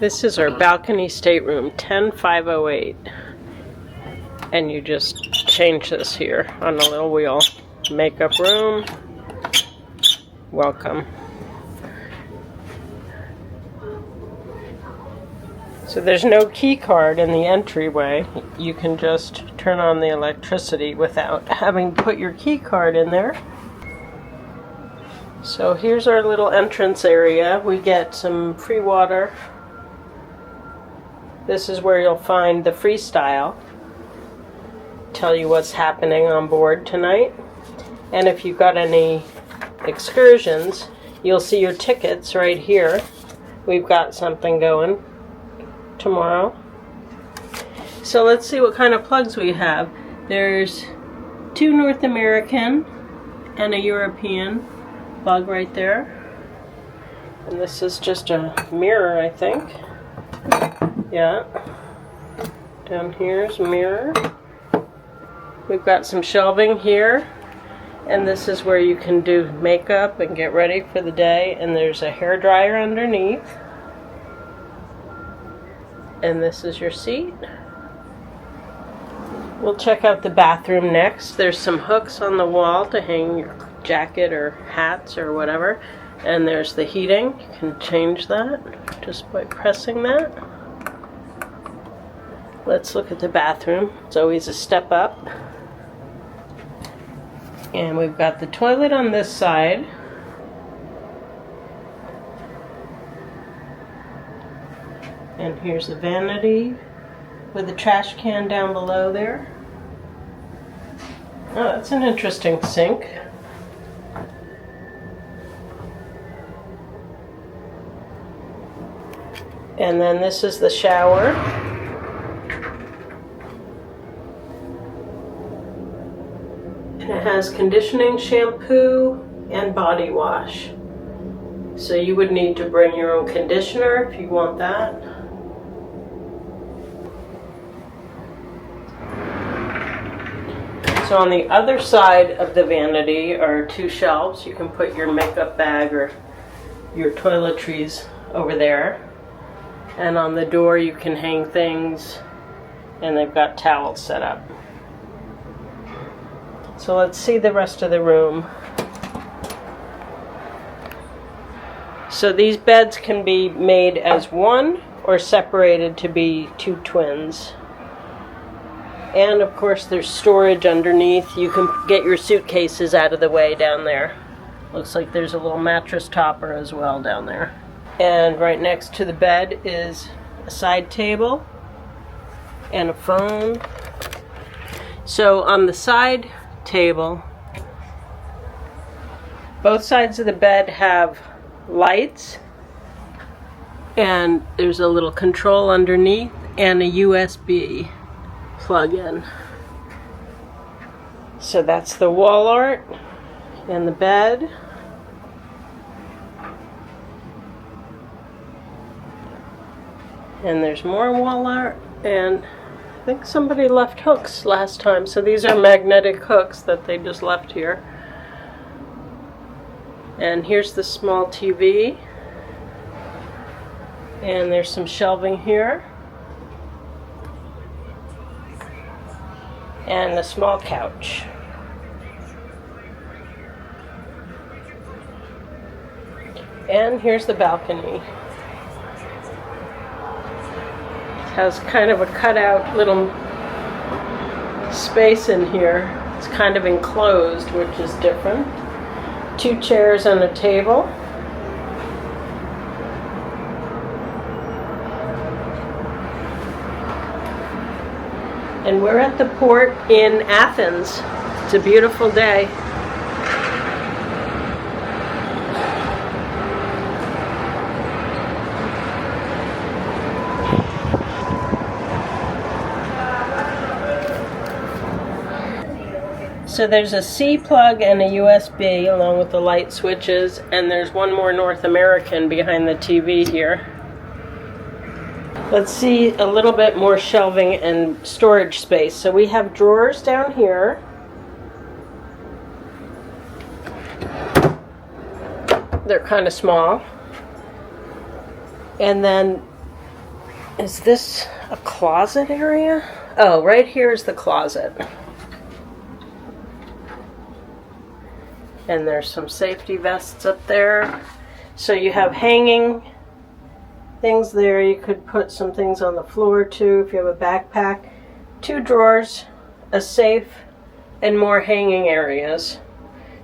This is our balcony stateroom, 10508. And you just change this here on a little wheel. Makeup room. Welcome. So there's no key card in the entryway. You can just turn on the electricity without having to put your key card in there. So here's our little entrance area. We get some free water. This is where you'll find the freestyle. Tell you what's happening on board tonight. And if you've got any excursions, you'll see your tickets right here. We've got something going tomorrow. So let's see what kind of plugs we have. There's 2 North American and a European plug right there. And this is just a mirror, I think. Yeah. Down here's a mirror. We've got some shelving here. And this is where you can do makeup and get ready for the day. And there's a hair dryer underneath. And this is your seat. We'll check out the bathroom next. There's some hooks on the wall to hang your jacket or hats or whatever. And there's the heating. You can change that just by pressing that. Let's look at the bathroom. It's always a step up. And we've got the toilet on this side. And here's the vanity with the trash can down below there. Oh, that's an interesting sink. And then this is the shower. And it has conditioning, shampoo, and body wash. So you would need to bring your own conditioner if you want that. So on the other side of the vanity are 2 shelves. You can put your makeup bag or your toiletries over there. And on the door you can hang things, and they've got towels set up. So let's see the rest of the room. So these beds can be made as one or separated to be 2 twins. And of course there's storage underneath. You can get your suitcases out of the way down there. Looks like there's a little mattress topper as well down there. And right next to the bed is a side table and a phone. So on the side table, both sides of the bed have lights, and there's a little control underneath and a USB plug-in. So that's the wall art and the bed. And there's more wall art, and I think somebody left hooks last time, so these are magnetic hooks that they just left here. And here's the small TV, and there's some shelving here, and a small couch. And here's the balcony. Has kind of a cutout little space in here. It's kind of enclosed, which is different. 2 chairs and a table. And we're at the port in Athens. It's a beautiful day. So there's a C plug and a USB along with the light switches, and there's one more North American behind the TV here. Let's see a little bit more shelving and storage space. So we have drawers down here. They're kind of small. And then Is this a closet area? Oh, right here is the closet. And there's some safety vests up there. So you have hanging things there. You could put some things on the floor too if you have a backpack. 2 drawers, a safe, and more hanging areas.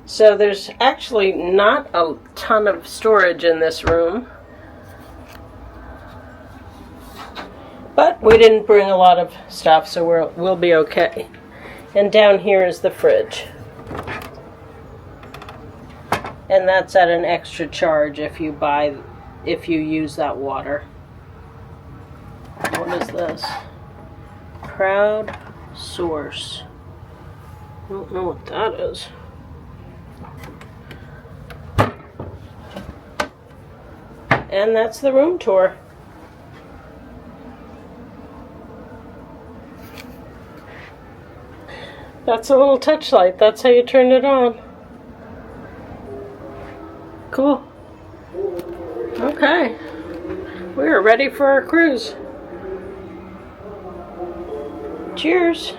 So there's actually not a ton of storage in this room. But we didn't bring a lot of stuff, so we'll be okay. And down here is the fridge. And that's at an extra charge if you use that water. What is this? Proud Source. I don't know what that is. And that's the room tour. That's a little touch light. That's how you turn it on. Cool. Okay. We are ready for our cruise. Cheers.